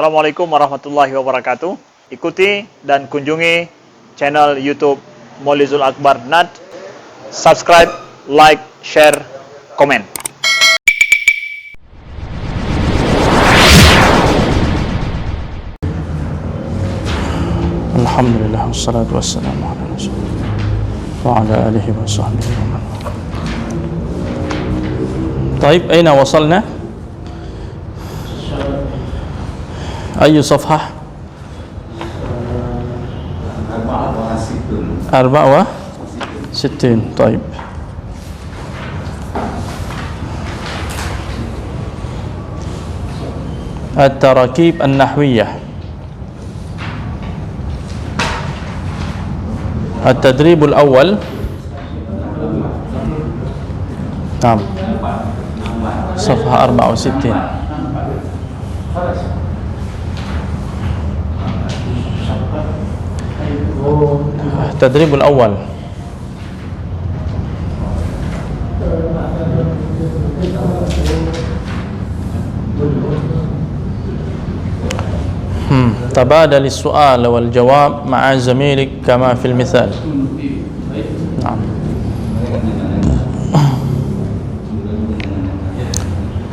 Assalamualaikum warahmatullahi wabarakatuh. Ikuti dan kunjungi channel YouTube Maulizul Akbar NAD. Subscribe, like, share, komen. Alhamdulillah wassalatu wassalamu ala Rasulillah wa ala alihi wa sahbihi wa man. طيب أين وصلنا؟ أي صفحة؟ 64. طيب التراكيب النحوية. التدريب الأول. نعم، صفحة 64. التدريب الأول. تبادل السؤال والجواب مع زميلك كما في المثال. نعم.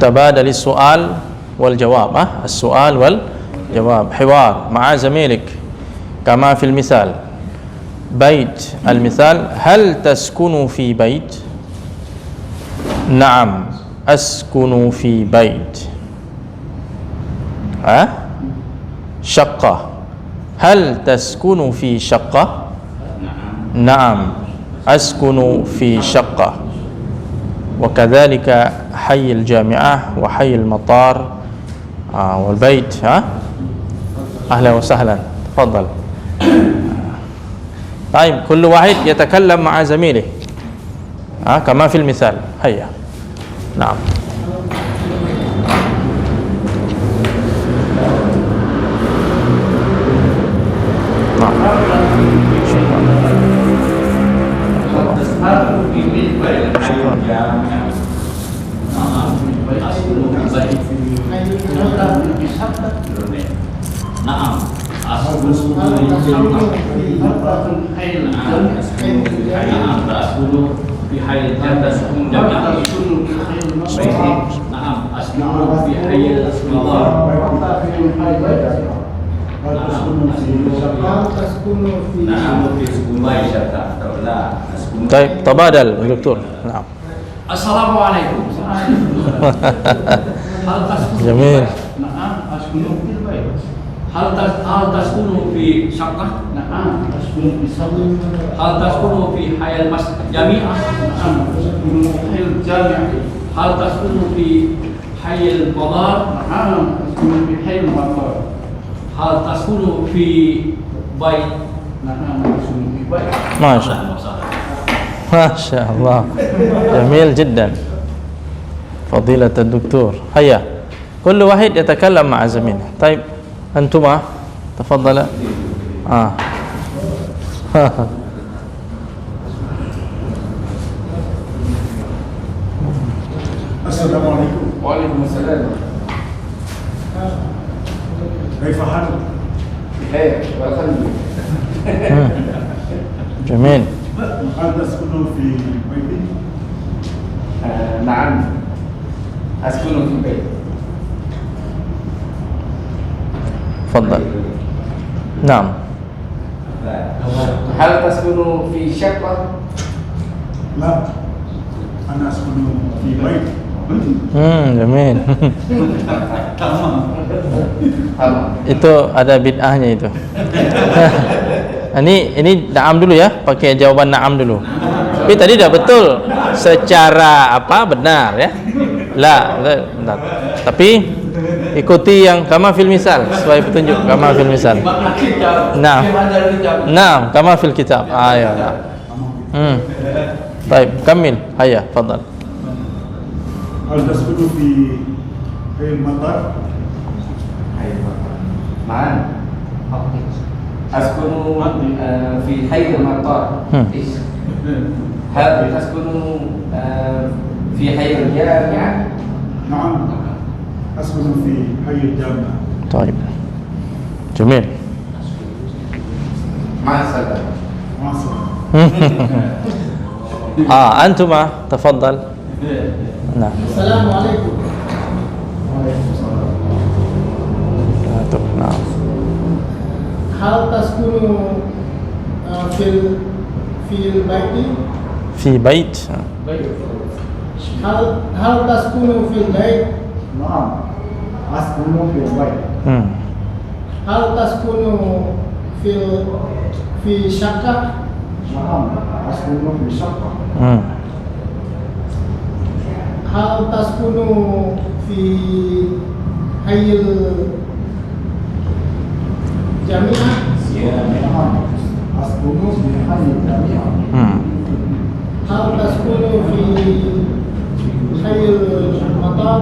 تبادل السؤال والجواب، السؤال والجواب، حوار مع زميلك كما في المثال. بيت، المثال: هل تسكن في بيت؟ نعم أسكن في بيت. شقة: هل تسكن في شقة؟ نعم أسكن في شقة. وكذلك حي الجامعة وحي المطار والبيت. أهلا وسهلا، تفضل. طيب كل واحد يتكلم مع زميله كما في المثال. هيا. نعم. طيب تبادل دكتور. نعم. Assalamualaikum. جميل. هل تسكن في شقة؟ نعم أسكن في شقة. هل تسكن في حي الجامعة؟ نعم أسكن في حي الجامعة. هل تسكن في حي المطار؟ نعم أسكن في حي المطار. هل تسكن في بيت؟ نعم أسكن في بيت. ما شاء الله، ما شاء الله، جميل جدا فضيلة الدكتور. هيا كل واحد يتكلم مع زميله. طيب أنتما تفضل. السلام عليكم. وعليكم السلام. كيف حالك؟ بخير والحمد لله. جميل. هل تسكن في بيتك؟ نعم أسكن في بيت. تفضل. نعم. هل تسكن في شقة؟ لا، أنا أسكن في بيت. جميل. Itu ada bid'ahnya itu. Ini na'am dulu ya, pakai jawaban na'am dulu. Tapi tadi dah betul secara benar ya. Benar. Tapi ikuti yang kama fil misal, sesuai petunjuk kama fil misal. Nah, kama fil kitab. Ya. Baik, kamil. Hayya, fadal. هل تسكن في حي المطار؟ نعم أسكن في حي المطار. هل تسكن في حي الجامعة؟ نعم أسكن في حي الجامعة. طيب جميل. Masalah. أنتما تفضل. نعم. السلام عليكم. نعم. هل تسكن في البيت؟ في بيت. هل تسكن في البيت؟ نعم أسكن في البيت. هل تسكن في شقة؟ نعم أسكن في شقة. هل تسكن في حي الجامعة؟ نعم أسكن في حي الجامعة. هل تسكن في حي المطار؟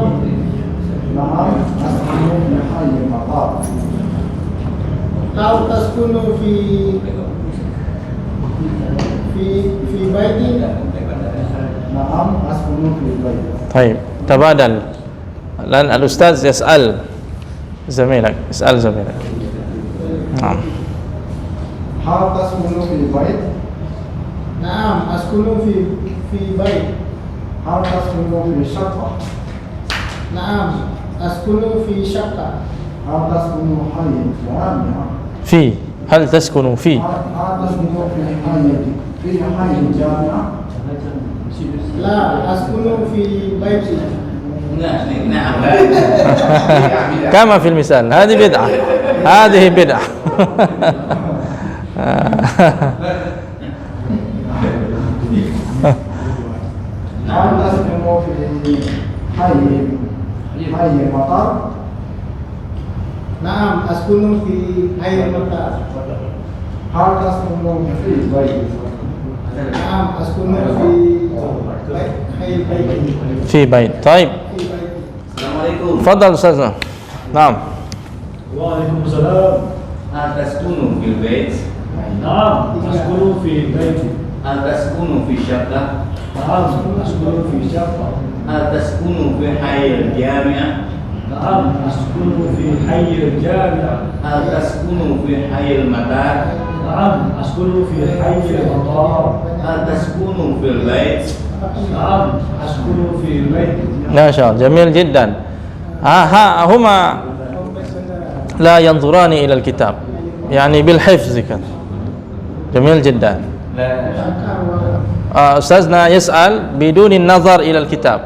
نعم أسكن في حي المطار. هل تسكن في بيت؟ نعم أسكن في البيت. طيب تبادل. الآن الأستاذ يسأل زميلك، اسأل زميلك. نعم. هل تسكن في البيت؟ نعم أسكن في بيت. هل تسكن في شقة؟ نعم أسكن في شقة. هل تسكن في حي الجامعة؟ هل تسكن في؟ هل تسكن في حي الجامعة؟ لا أسكن في بيتي. Nah. كما في المثال. هذه بدعة. هذه بدعة. هل تسكن في حي المطار؟ نعم أسكن في حي المطار. هل تسكن في البيت؟ نعم أسكن في حي البيت. في بيت. طيب في بيتي. Assalamualaikum. تفضل أستاذنا. نعم. وعليكم السلام. Hal taskunu fil bait? نعم أسكن في بيتي. Hal taskunu fi syaqqah? نعم أسكن في شقة. Hal taskunu fi hayyil jami'ah? نعم أسكن في حي الجامعة. Hal taskunu fi hayyil matar? نعم أسكن في حي المطار. Hal taskunu fil bait? نعم أسكن في البيت. ما شاء الله جميل جدا. هما لا ينظران إلى الكتاب يعني بالحفظ كذا. جميل جدا. أستاذنا يسأل بدون النظر إلى الكتاب.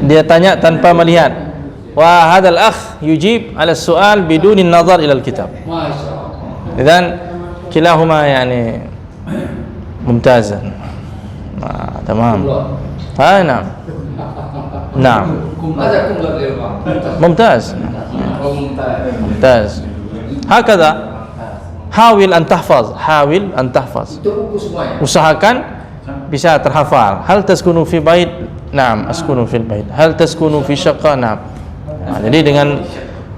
Dia tanya tanpa melihat. Wa hadzal akh yujib ala soal bidun an-nazar ila al-kitab. Idzan kilahuma yani mumtazan. تمام. نعم. نعم. Masa kum la dirba? ممتاز. ممتاز. هكذا حاول أن تحفظ. حاول أن تحفظ. Itu buku semua ya? Usahakan bisa terhafal. Hal taskunu fi bait? Naam, askunu fil bait. Hal taskunu fi syaqqa? Naam. Jadi dengan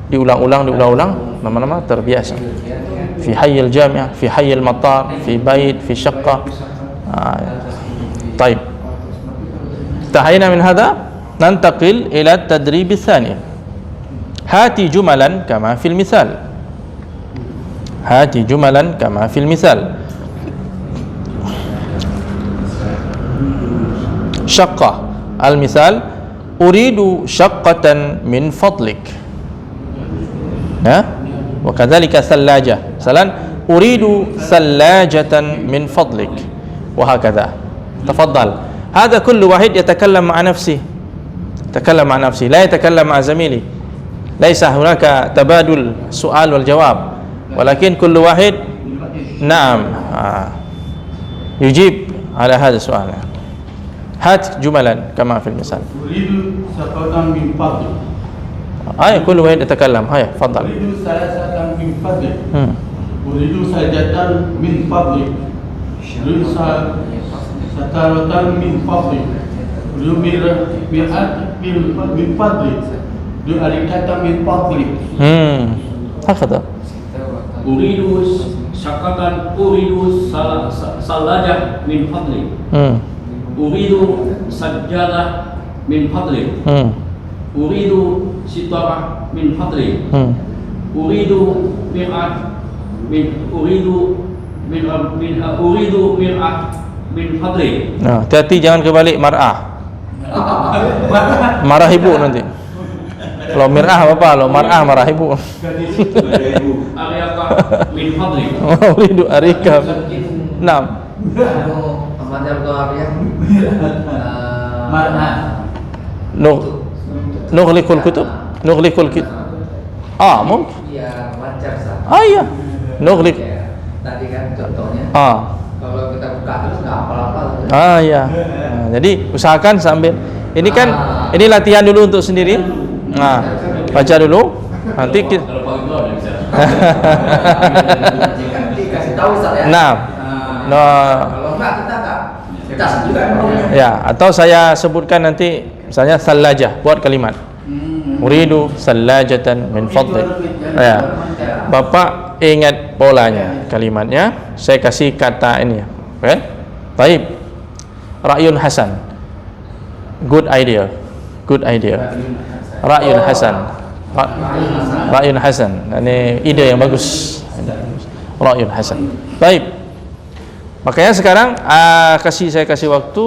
diulang-ulang lama-lama terbiasa. Fi hayyil jami'ah, fi hayyil matar, fi bait, fi syaqqa. طيب. انتهينا من هذا. ننتقل إلى التدريب الثاني. هاتي جملا كما في المثال. هاتي جملا كما في المثال. شقة. المثال أريد شقة من فضلك. وكذلك ثلاجة. مثلا أريد ثلاجة من فضلك. وهكذا. تفضل. هذا كل واحد يتكلم مع نفسه. يتكلم مع نفسه لا يتكلم مع زميله. ليس هناك تبادل سؤال والجواب ولكن كل واحد نعم يجيب على هذا السؤال. هات جملا كما في المثال. أريد شقة من فضلك. كل واحد يتكلم. تفضل. أريد ثلاثة من فضلك. أريد سجدة من فضلك. أريد ستارة من فضلك. أريد مرآة من فضلك. أريد أريكة من فضلك. هكذا. Uridu syakatan, uridu salajah min fadli. Uridu sajjadah min fadli. Uridu sitarah min fadli. uridu mir'at min uridu mir'at min fadli. Nah, hati-hati jangan kebalik mar'ah. Marah ibu nanti. Kalau mir'ah apa? Kalau mar'ah marah ibu. Ariyaka min fadli. Uridu arika. Naam. Macam tu apa ya? Mar'ah. Nughliqul kutub. Nughliqul kutub. Mungkin. Iya, wajar sah. Iya. Nughliq. Tadi kan contohnya. Kalau kita buka terus nggak hafal-hafal. Iya. Jadi usahakan sambil ini kan ini latihan dulu untuk sendiri. Nah, baca dulu. Nanti kita kasih tahu Ustaz ya. Nah. Kalau enggak kita juga. Ya, atau saya sebutkan nanti misalnya salajah, buat kalimat. Uridu salajatan min fadlik. Ya. Bapak ingat polanya kalimatnya. Saya kasih kata ini ya. Kan? Baik. Ra'yun hasan. Good idea. Good idea. Ra'yun hasan. Ra'yun hasan. Ini ide yang bagus. Ra'yun hasan. Baik. Makanya sekarang saya kasih waktu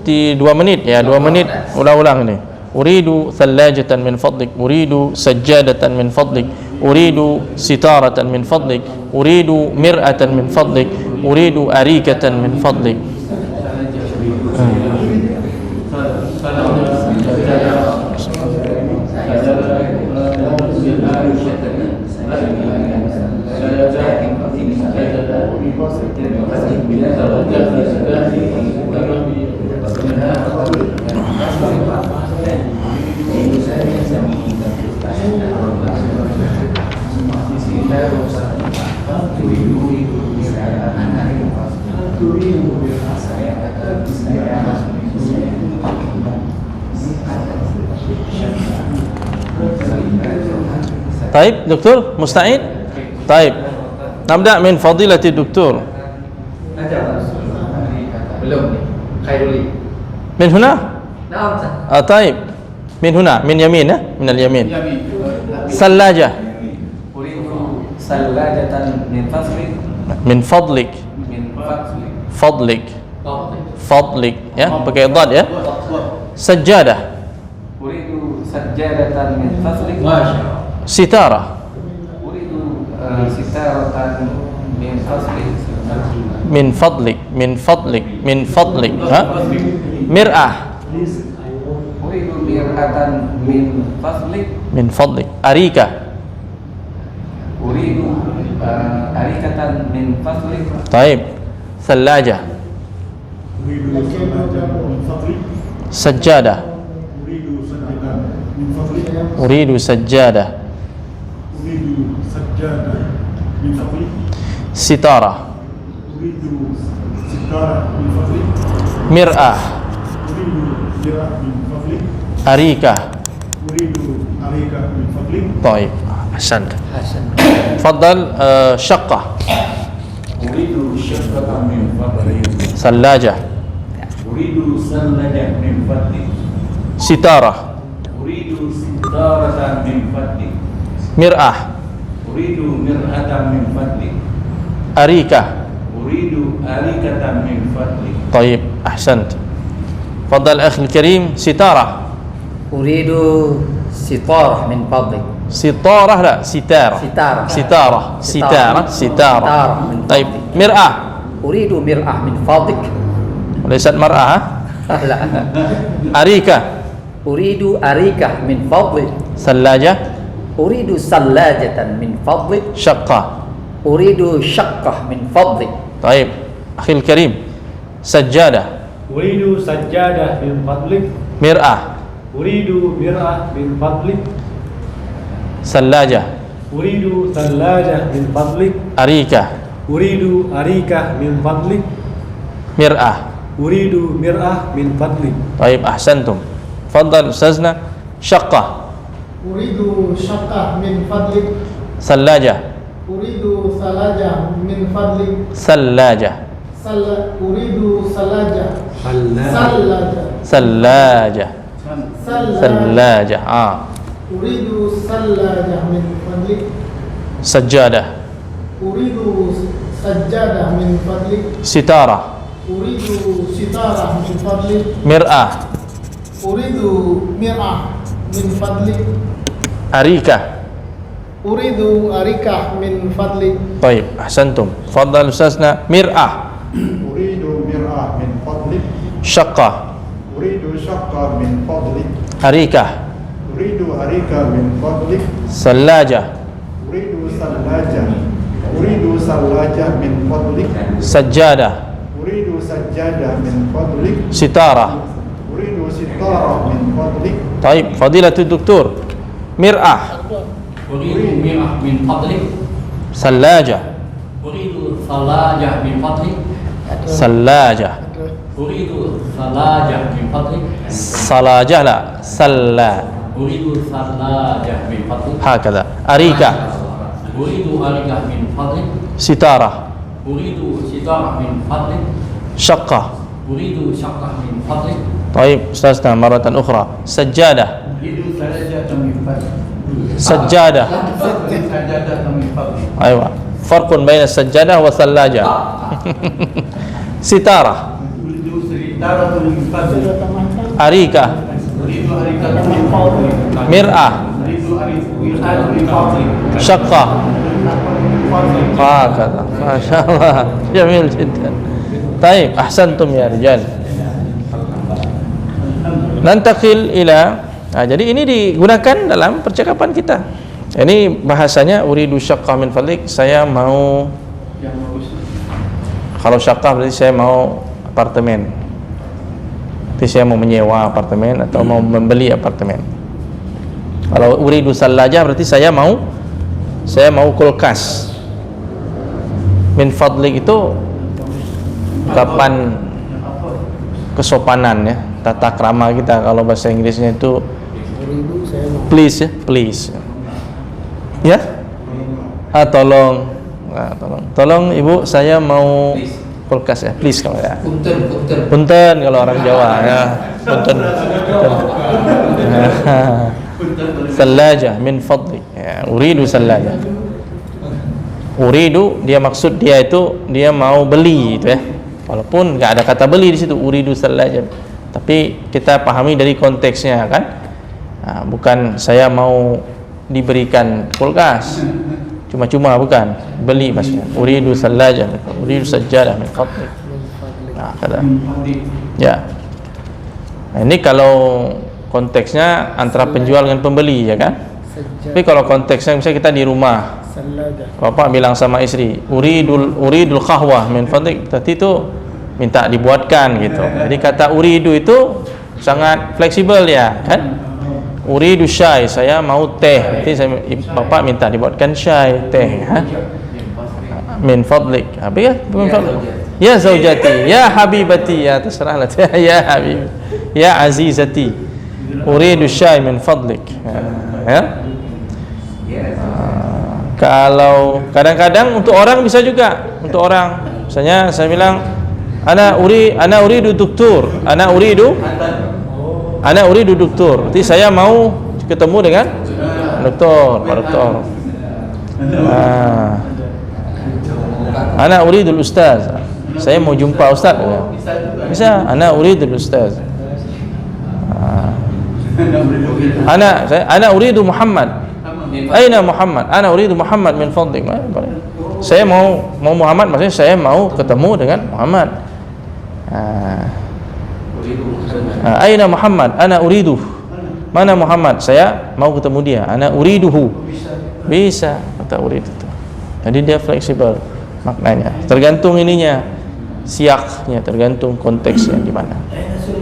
di 2 menit ya, 2 menit ulang-ulang ini. Uridu thallajatan min fadlik, uridu sajjadatan min fadlik, uridu sitaratan min fadlik, uridu mir'atan min fadlik, uridu arikatan min fadlik. طيب دكتور مستعد؟ طيب نبدأ من فضيلة الدكتور. Belum. Khairuli. من هنا؟ Nah, Ustaz. طيب من هنا من يمين من اليمين. ثلاجة. Uridu salajatan min faslik من فضلك min faslik فضلك فضلك ya pakai dad ya. سجادة. Uridu sajjadatan min faslik ستارة. Uridu sitaratan min faslik من فضلك من فضلك من فضلك ها. مرآة. Uridu mir'atan min faslik من فضلك. أريكة. Uridu arikatan min faslik طيب ثلاجة. أريد سجادة من فضلك. سجادة. أريد سجادة من فضلك. أريد سجادة. أريد سجادة من فضلك. ستارة. أريد ستارة من فضلك. مرآة. أريد مرآة من فضلك. أريكة. أريد أريكة من فضلك. طيب أحسنت. تفضل. شقة. أريد شقة من فضلك. ثلاجة. أريد ثلاجة من فضلك. ستارة. أريد ستارة من فضلك. مرآة. أريد مرآة من فضلك. أريكة. أريد أريكة من فضلك. طيب أحسنت. تفضل أخي الكريم. ستارة. أريد ستارة من فضلك. ستارة لا ستارة. ستارة. ستارة. ستارة. ستارة. من طيب فضلك. مرآة. أريد مرآة من فضلك. وليست مرآة ها؟ لا. أريكة. أريد أريكة من فضلك. ثلاجة. أريد ثلاجة من فضلك. شقة. أريد شقة من فضلك. طيب أخي الكريم. سجادة. أريد سجادة من فضلك. مرآة. أريد مرآة من فضلك. ثلاجة. أريد ثلاجة من فضلك. أريكة. أريد أريكة من فضلك. مرآة. أريد مرآة من فضلك. طيب أحسنتم. تفضل أستاذنا. شقة. أريد شقة من فضلك. ثلاجة. أريد ثلاجة من فضلك. ثلاجة. أريد ثلاجة. ثلاجة. ثلاجة. ثلاجة. ثلاجة. أريد ثلاجة من فضلك. Sajjadah. Uridu sajjadah min fadlik. Sitarah. Uridu sitarah min fadlik. Mir'ah. Uridu mir'ah min fadlik. Arikah. Uridu arikah min fadlik. Baik, ahsantum. Fadhal ustazna. Mir'ah. Uridu mir'ah min fadlik. Syaqqah. Uridu syaqqa min fadlik. Arikah. Uridu arika min fadlik. Sallajah. Uridu sallajah. Uridu sallajah min fadlik. Sajjadah. Uridu sajjadah min fadlik. Sitarah. Uridu sitarah min fadlik. Baik, fadilatul doktor. Mir'ah. أريد مرأة من فضلك. Sallajah. أريد ثلاجة من فضلك. Sallajah. أريد ثلاجة من فضلك. Salajah la. Salla. أريد ثلاجة من فضلك. Hakada. Arikah. أريد أريكة من فضلك. Sitarah. أريد ستارة من فضلك. Syaqqah. أريد شقة من فضلك. Baik, ustazna maratan ukhra. Sajjadah. Uridu sajjadah min fadlik. Sajjadah. Sajjadah min fadlik. Aywa. Farqun baina sajjadah wa sallaja. Sitarah. Uridu sitarah min fadlik. Arikah. Uridu arika min fadlik. Mir'ah. Uridu mir'ah min fadlik. Syaqqah. Hakada. Masyaallah. Jamil jiddan. Taib, ahsantum ya rijal. Nantakil ila. Jadi ini digunakan dalam percakapan kita. Ini bahasanya uridu syaqqah min fadlik. Saya mau, kalau syaqqah berarti saya mau apartemen. Berarti saya mau menyewa apartemen atau mau membeli apartemen. Kalau uridu sallajah berarti saya mau kulkas. Min fadlik itu kapan kesopanan ya, tata krama kita. Kalau bahasa Inggrisnya itu please ya, please ya. Tolong, tolong ibu, saya mau kulkas ya, please kalau ya. Punten kalau orang Jawa ya, punten. Sallajah min fadli ya, uridu sallajah. Uridu dia maksud dia itu dia mau beli itu ya, walaupun nggak ada kata beli di situ, uridu sallajah, tapi kita pahami dari konteksnya kan. Bukan saya mau diberikan kulkas cuma-cuma, bukan, beli maksudnya. Uridu sallajah, uridu sajjadah min fadli. Kata ya. Ini kalau konteksnya antara penjual dengan pembeli ya kan. Tapi kalau konteksnya misalnya kita di rumah, bapak bilang sama istri, uridul qahwah min fadlik, tadi itu minta dibuatkan gitu. Jadi kata uridu itu sangat fleksibel ya kan. Uridu syai, saya mau teh. Nanti bapak minta dibuatkan syai, teh ha? Min fadlik. Apa ya? Min fadlik. Ya zaujati, ya habibati, ya terserahlah. Ya habib, ya azizati. Uridu syai min fadlik. Ya. Kalau kadang-kadang untuk orang bisa juga, untuk orang misalnya saya bilang ana uridu doktor, ana uridu doktor. Jadi saya mau ketemu dengan doktor, Pak Doktor. Ana uridul ustaz. Saya mau jumpa ustaz. Bisa, ana uridul ustaz. Ana uridu Muhammad. Aina Muhammad? Ana uridu Muhammad min fadlik. Saya mau Muhammad, maksudnya saya mau ketemu dengan Muhammad. Aina Muhammad? Ana uridu. Mana Muhammad? Saya mau ketemu dia. Ana uriduhu. Bisa kata uridu itu. Jadi dia fleksibel maknanya. Tergantung ininya, siaknya, tergantung konteksnya di mana.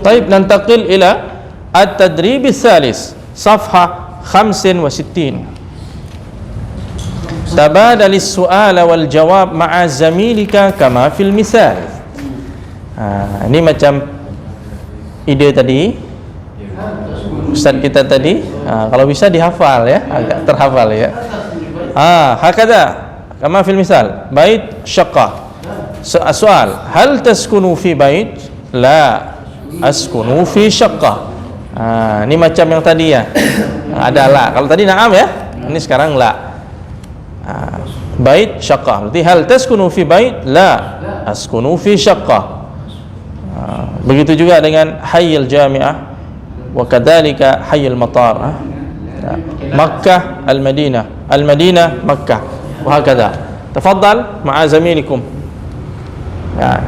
Taib, nantaqil ila at-tadrib ats-tsalis, safha 65. Tabadal as-su'al wal jawab ma'a zamilika kama fil misal. Ini macam ide tadi ustaz kita tadi. Kalau bisa dihafal ya, agak terhafal ya. Hakada kama fil misal, bait syaqqah. Soal, hal taskunu fi bait? La askunu fi syaqqah. Ini macam yang tadi ya. Ada la. Kalau tadi na'am ya, ini sekarang la. bait syaqqah. Berarti hal taskunu fi bait? La askunu fi syaqqah. Begitu juga dengan hayyul jami'ah wa kadzalika hayyul matar. Makkah al-Madinah, al-Madinah Makkah, wa hakadha. Tafaddal ma'a zamilikum. Ya.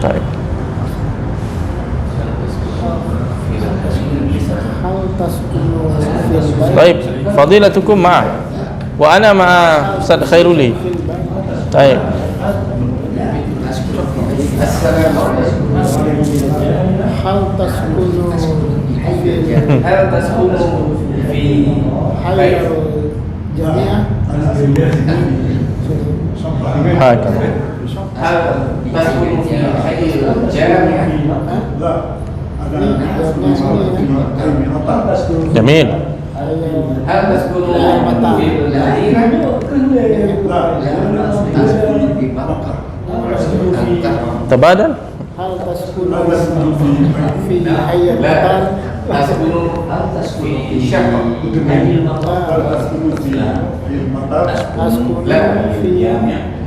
Baik. hal taskunu fil bait Baik, fadilatukum ma'ah wa ana ma'a Ustaz Khairuli. Baik. hal taskunu fil Hal taskunu fi hayyul jami'ah Hakadha. hal taskunu fi hayyil jami'ah. Jamil. Hal taskunu fil madinah. Tabadal. hal taskunu fi hayyul La matar taskunu fi syaqqah. askunu fi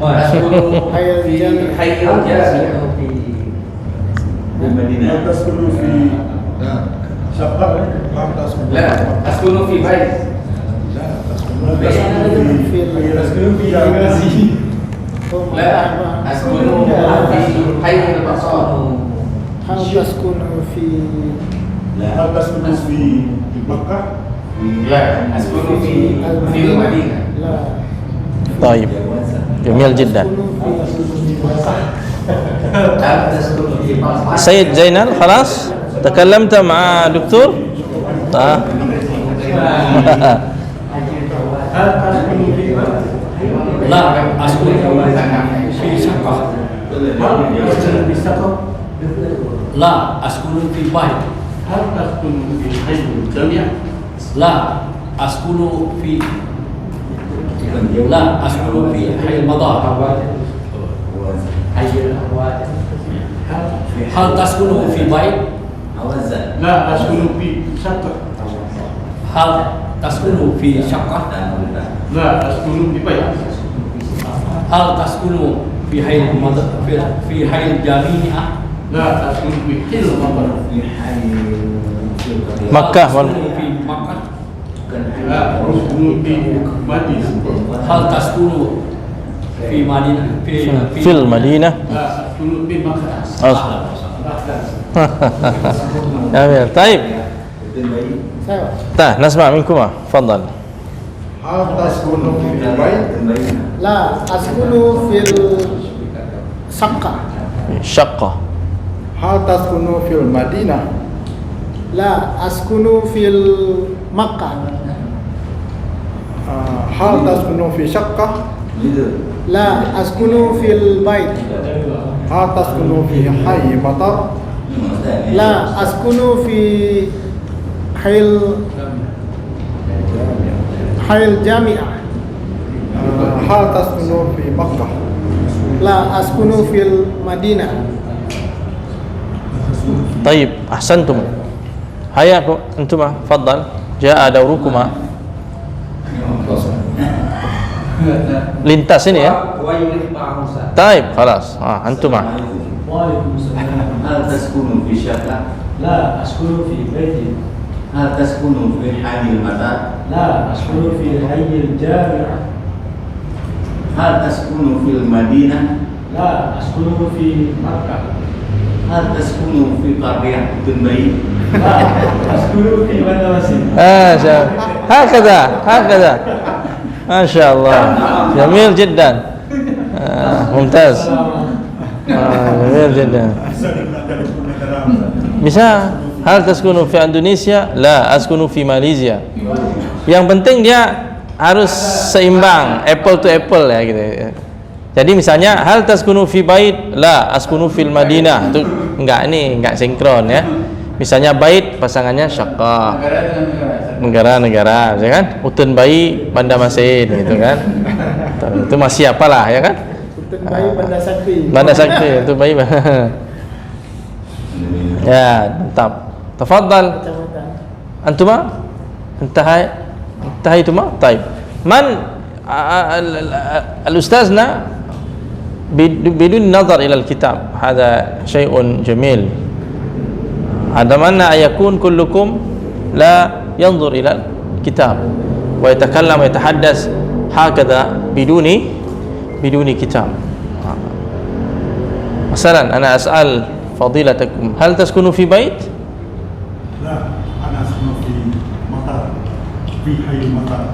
La taskunu hayyul fi jami'ah hayyil jami'ah. La taskunu fi bait. La taskunu fi hayyil matar. hal taskunu fi La taskunu fi madinah. la طيب جميل جدا Hal taskunu fi matar. سيد زينل خلاص تكلمت مع دكتور لا أسكن في شقة لا أسكن في بيت هل تسكن في حي الجامعة؟ لا أسكن في لا أسكن في حي المدار هل تسكن في بيت؟ لا أسكن في شقة. هل تسكن في شقة؟ لا أسكن في بيت. هل تسكن في حي في حي الجامعة؟ لا أسكن في حي المطر. مكة تسكن في مكة؟ لا أسكن في مدينة. هل تسكن في مدينة في المدينة لا أسكن في مكة. جميل طيب saya نسمع منكما تفضل hal taskunu fil bait la askunu fil saqqa شقة hal taskunu fil madinah la askunu fil makkah hal taskunu fi syaqqah la askunu fil bait hal taskunu fi hayy matar la askunu fi hayl jami'ah hal taskunu fi makkah la askunu fil madinah طيب أحسنتم حياكم أنتما تفضل جاء دوركما lintas ini ya طيب خلاص أنتما وعليكم السلام. هل تسكن في شقة؟ لا أسكن في بيت. هل تسكن في حي المطار؟ لا أسكن في حي الجامعة. هل تسكن في المدينة؟ لا أسكن في مكة. هل تسكن في قرية دبي؟ لا أسكن في بندرسي. هكذا ما شاء الله جميل جدا ممتاز جميل جدا bisa hal taskunu fi Indonesia la askunu fi Malaysia yang penting dia harus seimbang apple to apple ya gitu jadi misalnya hal taskunu fi bait la askunu fil Madinah itu enggak sinkron ya misalnya bait pasangannya syaqqah negara-negara ya kan utun bayi Banda Masin gitu kan itu masih apalah ya kan utun bayi Banda Sakti itu bayi ya mantap tafadhal antuma انتهيتما طيب الأستاذنا بدون نظر إلى الكتاب هذا شيء جميل. أتمنى أن يكون كلكم لا ينظر إلى الكتاب ويتكلم ويتحدث هكذا بدون كتاب. مثلا أنا أسأل فضيلتكم هل تسكنوا في بيت؟ لا أنا أسكن في مطار في حي المطار.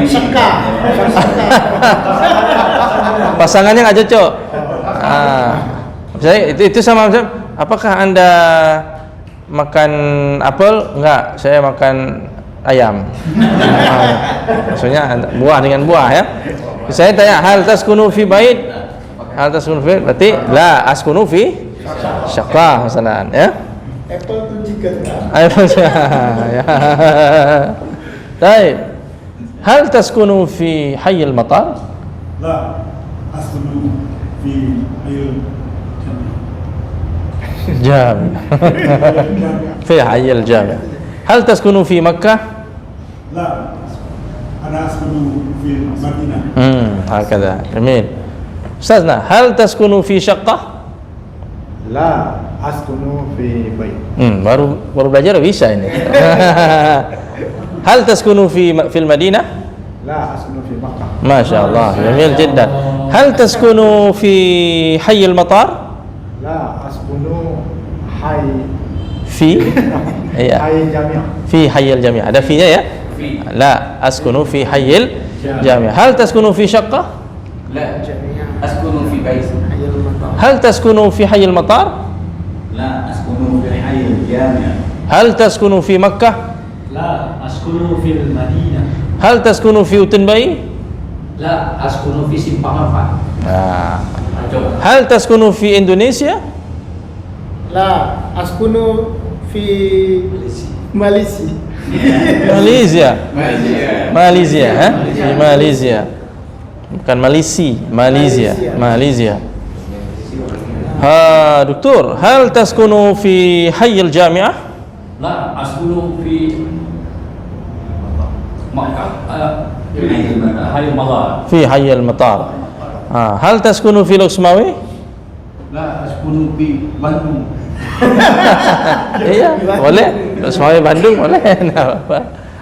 Syakah. Pasangannya nggak cocok. Saya itu sama macam. Apakah Anda makan apel? Enggak, saya makan ayam. Maksudnya buah dengan buah ya. Saya tanya hal taskunu fi bait? Hal taskunu fi? Berarti la askunu fi syaqah misalnya ya. Apple tu chicken kan? Apple ya. Baik. Hal taskunu fi hayy al-matar? لا أسكن في حي جامع. في حي الجامع. هل تسكن في مكة؟ لا أنا أسكن في مدينة. هكذا جميل. أستاذنا هل تسكن في شقة؟ لا أسكن في بيت. baru belajar bisa ini. هل تسكن في المدينة؟ لا أسكن في مكة. ما شاء الله جميل جدا. هل تسكن في حي المطار؟ لا أسكن حي في حي جامع. في حي الجامع ada في-nya ya? لا أسكن في حي الجامع. هل تسكن في شقة؟ لا أسكن في بيت. هل تسكن في حي المطار؟ لا أسكن في حي الجامع. هل تسكن في مكة؟ لا أسكن في المدينة. هل تسكن في أوتنباي؟ لا أسكن في Simpang Empat. هل تسكن في إندونيسيا؟ لا أسكن في ماليزيا. ماليزيا. ماليزيا ها؟ في ماليزيا. Bukan Malaysia. دكتور هل تسكن في حي الجامعة؟ لا أسكن في مكة. حي المطار. في حي المطار. هل تسكن في لوكسماوي؟ لا أسكن في Bandung. iya boleh. Lوكسماوي Bandung boleh.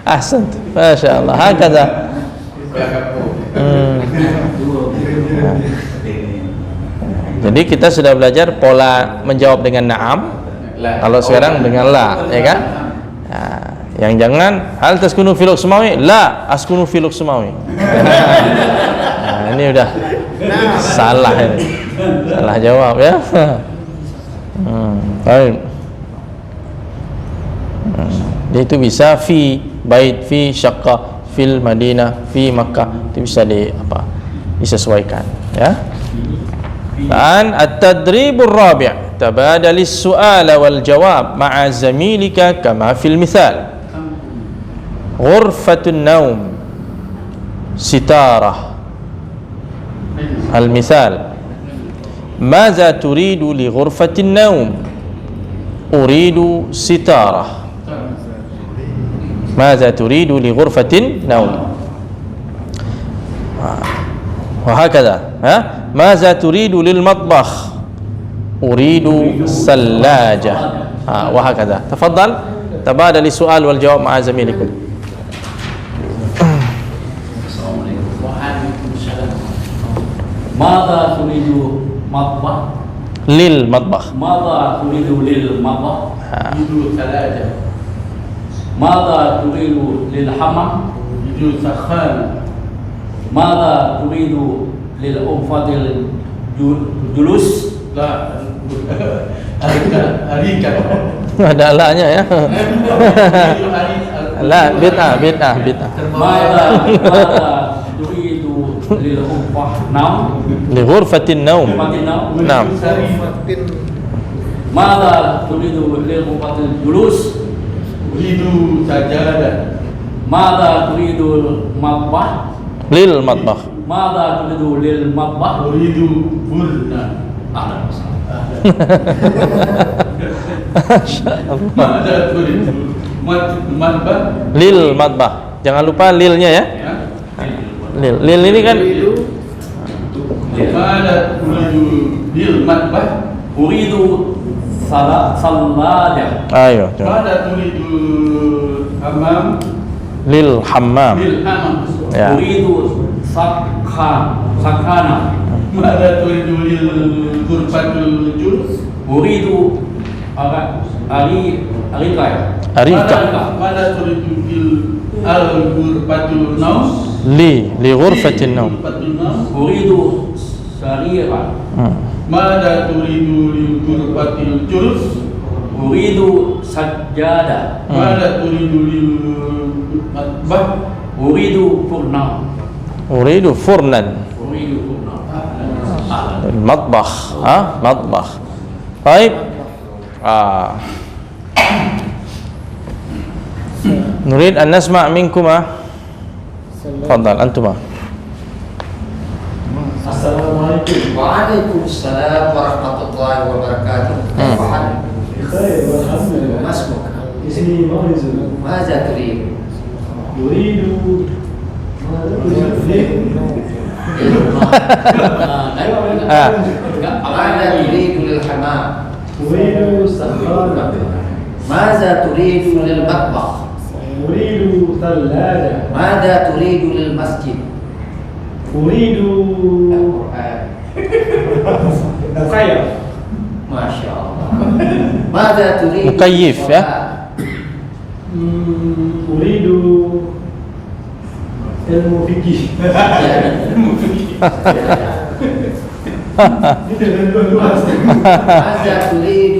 أحسنت ما شاء الله هكذا. Jadi kita sudah belajar pola menjawab dengan na'am. Kalau sekarang dengan la, ya kan? Nah, yang jangan hal taskunu fi Luksumawi, la askunu fi Luksumawi. Nah, ini udah salah ini. Salah jawab ya. Baik. Dia itu bisa fi bait, fi syaqqa, fil Madinah, fi Makkah, itu bisa disesuaikan ya. Dan at-tadribur rabi' tabadal as-su'al wal jawab ma'a zamilika kama fil mithal. Ghurfatun naum sitarah. Al-mithal ماذا تريد لغرفة النوم؟ أريد ستارة. ماذا تريد لغرفة النوم؟ وهكذا ماذا تريد للمطبخ؟ أريد ثلاجة. وهكذا. تفضل تبادل السؤال والجواب مع زميلكم. ماذا تريد مطبخ؟ للمطبخ. ماذا تريد للمطبخ؟ Itu ثلاجة. ماذا تريد للحمام؟ Itu sakhan. ماذا تريد للغرفة الجلوس؟ لا Arika. Ada alanya ya. La bid'ah. ماذا تريد للغرفة نوم؟ لغرفة النوم. نعم. ماذا تريد للغرفة الجلوس؟ Itu sajadah. ماذا تريد المطبخ؟ للمطبخ. ماذا تريد للمطبخ؟ Itu burna. أهلا وسهلا. Mada turidu Madbah. Lil matbah. Jangan lupa lilnya ya. Lil ini kan Mada turidu lil madbah. Uridu sallaja. ayo coba. Mada turidu hammam. Lil hammam. Lil hammam. Ya. Uridu sakana. Mada turidu lil ghurfatul julus. Uridu arika. Mada turidu lil ghurfatul naum. Li ghurfatin naum. Uridu sarira. Mada turidu lil ghurfatil julus. Uridu sajjada. Mada turidu lil matbah. Uridu furna. Uridu furnan. Uridu furna. المطبخ مطبخ. طيب نريد أن نسمع منكما. تفضل أنتما. Assalamualaikum. Waalaikumsalam warahmatullahi wabarakatuh. Kaifa haluk? بخير والحمد لله. ما اسمك؟ اسمي مغرز. ماذا تريد؟ يريد ماذا تريد للحمام؟ أريد سخانة. ماذا تريد للمطبخ؟ أريد ثلاجة. ماذا تريد للمسجد؟ أريد مخيم. ما شاء الله. ماذا تريد مكيف يا. أريد المفكي. ماذا تريد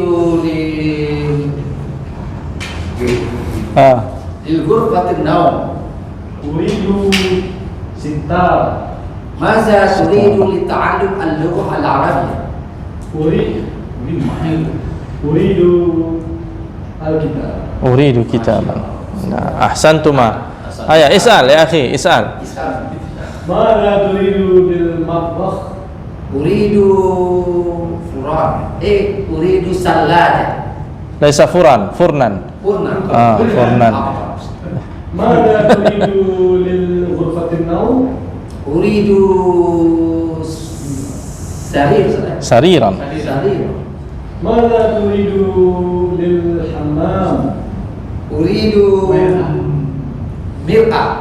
للغرفة النوم؟ أريد ستار. ماذا تريد لتعلم اللغة العربية؟ أريد الكتاب. أريد كتابا. أحسنتما. أيا اسأل يا أخي اسأل. ماذا تريد للمطبخ؟ أريد فران. أريد ثلاجة. ليس فران فرنا. فرنا. فرنا. ماذا تريد للغرفة النوم؟ أريد سرير. سريرا. سرير. ماذا تريد للحمام؟ أريد مرآة.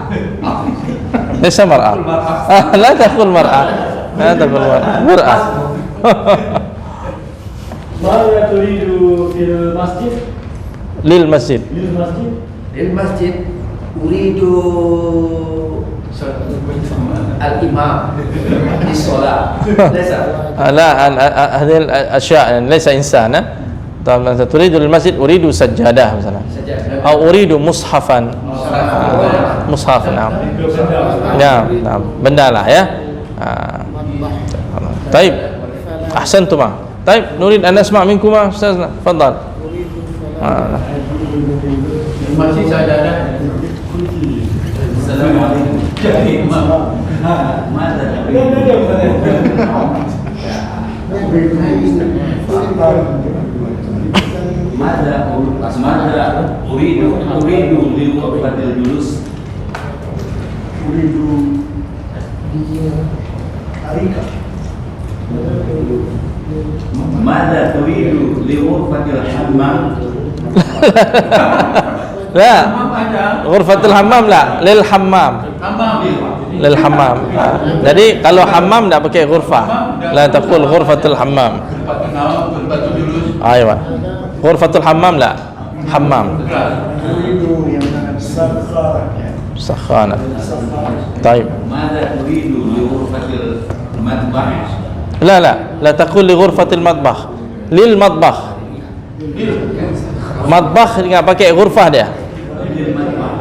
ليس مرأة. لا تقول مرأة. لا تقول مرأة. ماذا تريد في المسجد؟ للمسجد. للمسجد للمسجد أريد الإمام للصلاة. ليس لا هذه الأشياء ليس إنسانا. طبعا أنت تريد للمسجد أريد سجادة مثلا أو أريد مصحفا. مصحف نعم. نعم benda lah ya. طيب أحسنتما. طيب نريد أن نسمع منكما أستاذنا تفضل. Masih sajadah. Assalamualaikum. Mada uridu liwaqfatil julus. أريد أريكة. Mada turidu liwaqfatil hammam. لا غرفة الحمام لا للحمام. للحمام. Jadi kalau hammam tidak pakai ghurfah. La taqul ghurfatul hammam. أيوة غرفة الحمام لا حمام. أريد سخانة. سخانة. طيب Mada turidu liwaqfatil matbah. لا تقول لغرفة المطبخ للمطبخ. مطبخ nggak pakai ghurfah dia.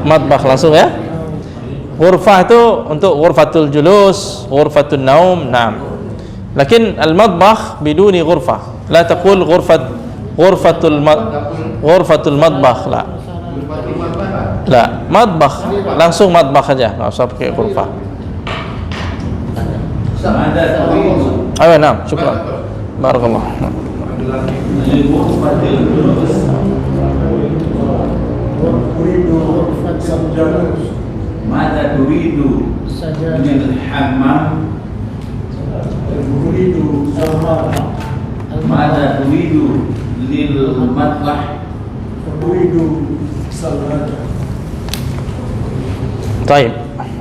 Matbakh langsung ya. Ghurfah itu untuk ghurfatul julus, ghurfatul naum, naam. Lakin al-matbakh biduni ghurfah. La taqul ghurfatul matbakh la. La, matbakh langsung matbakh aja, enggak usah pakai ghurfah. Mada turidu Ayo, naam, syukran. Barakallah. liwaqfatil julus. ماذا تريد من الحمام ماذا تريد للمطبخ طيب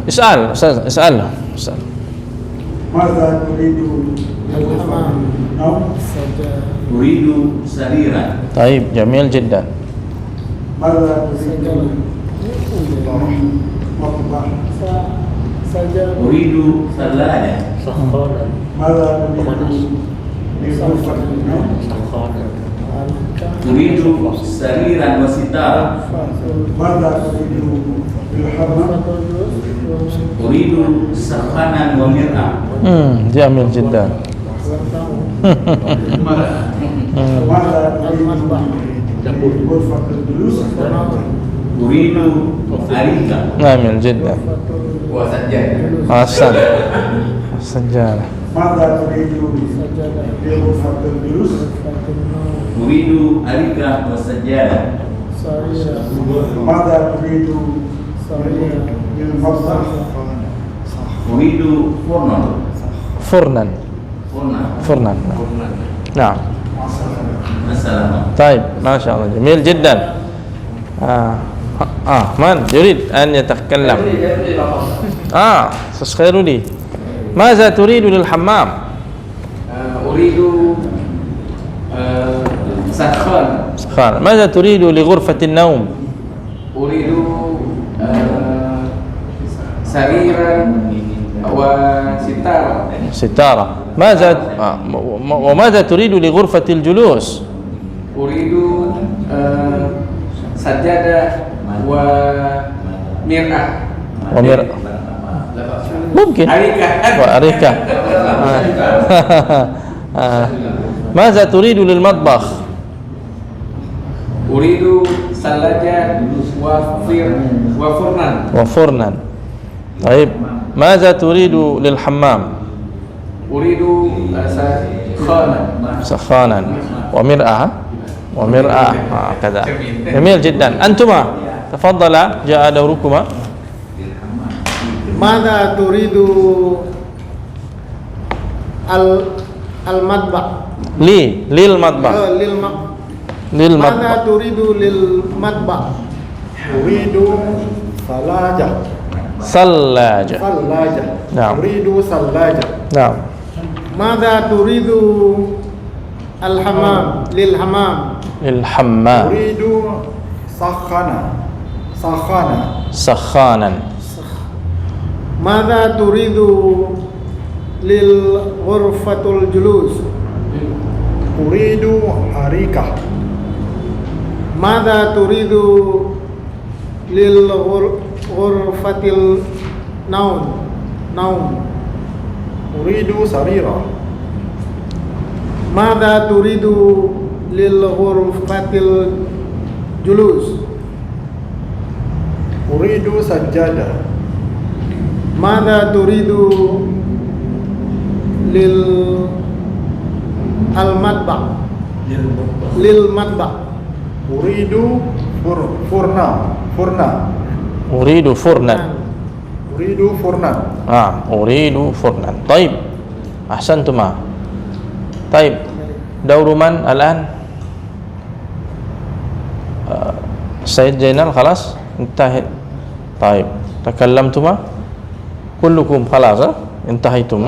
اسأل اسأل ماذا تريد نوم تريد سريرا طيب جميل جدا ماذا تريد مطبخ أريد ثلاجة ماذا تريد لغرفة النوم أريد سريرا وستارا ماذا تريد للحمام أريد سخانا ومرآة جميل جدا ماذا تريد لغرفة الجلوس أريد أريكة جميل جدا وسجاد أحسن السجارة ماذا تريد لغرفة الجلوس أريد أريكة وسجادة ماذا تريد للمطبخ أريد فرنا فرنا فرنا نعم السلام طيب ما شاء الله جميل جدا من يريد أن يتكلم خيرولي ماذا تريد للحمام أريد سخان ماذا تريد لغرفة النوم أريد سريرا ستارة ماذا وماذا تريد لغرفة الجلوس أريد سجادة ومرآة ممكن وأريكة ماذا تريد للمطبخ أريد ثلاجة وفرنا طيب ماذا تريد للحمام أريد سخانا ومرآة كذا جميل جدا أنتما تفضلا جاء دوركما ماذا تريد المطبخ للمطبخ ماذا تريد للمطبخ أريد ثلاجة نعم أريد ثلاجة نعم ماذا تريد للحمام أريد سخانا ماذا تريد للغرفة الجلوس أريد أريكة ماذا تريد للغرفة النوم أريد سريرا ماذا تريد للغرفة الجلوس أريد سجادة ماذا تريد للمطبخ أريد فرنا أريد فرنا أريد فرنا طيب أحسنتما طيب دور من الآن سيد جينال خلاص انتهت طيب تكلمتما كلكم خلاص انتهيتم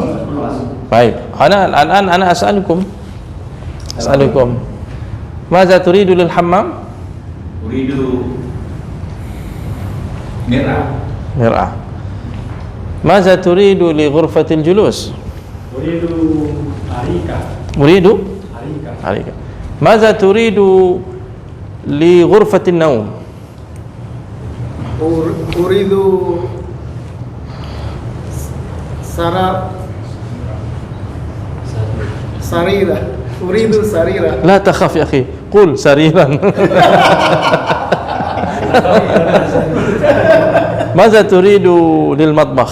طيب أنا أسألكم ماذا تريد للحمام أريد مرآة ماذا تريد لغرفة الجلوس أريد أريكة ماذا تريد لغرفة النوم أريد سريرة أريد سريرة لا تخف يا أخي قل سريرا ماذا تريد للمطبخ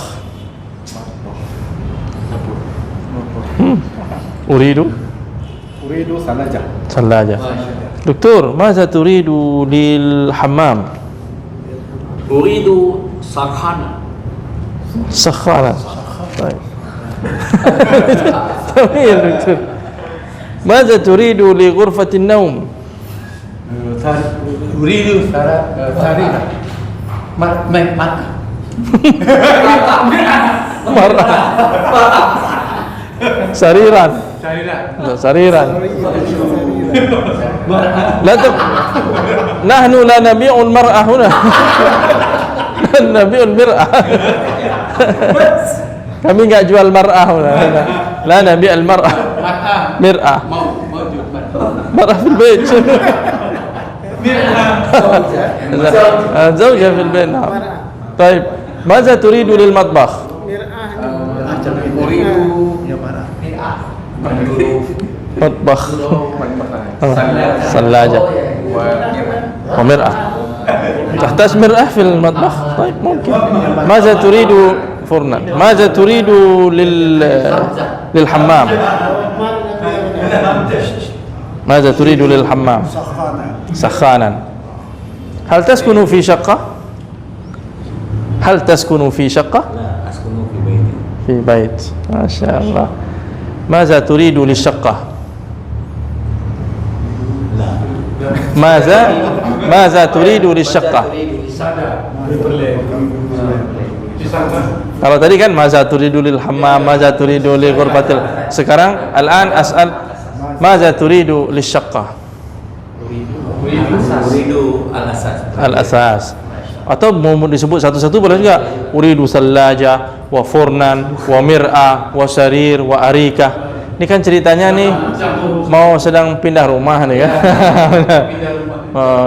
أريد ثلاجة دكتور ماذا تريد للحمام Uridu sarhana. سخانا طيب تمام يا دكتور ماذا تريد لغرفة النوم Uridu sarira. مرأة سريرا لا سريرا لا نحن لا نبيع المرأة هنا نبيع المرأة kami nggak jual mar'ah la nabi al mar'ah mir'ah mar'ah fil bait زوجة في البيت نعم طيب ماذا تريد للمطبخ مطبخ ثلاجة ومرأة تحتاج مرأة في المطبخ طيب ممكن ماذا تريد فرنا ماذا تريد للحمام ماذا تريد للحمام سخانا هل تسكن في شقة هل تسكن في شقة في بيت ما شاء الله ماذا تريد للشقة ماذا تريد للشقة kalau tadi kan maza turidu lil hammam maza turidu li ghurfatil sekarang al-an as'al maza turidu lisyaqqa Uridu al-asas atau mau disebut satu-satu boleh juga uridu sallaja wa furnan wa mir'ah wa sarir wa arika ini kan ceritanya nih mau sedang pindah rumah nih kan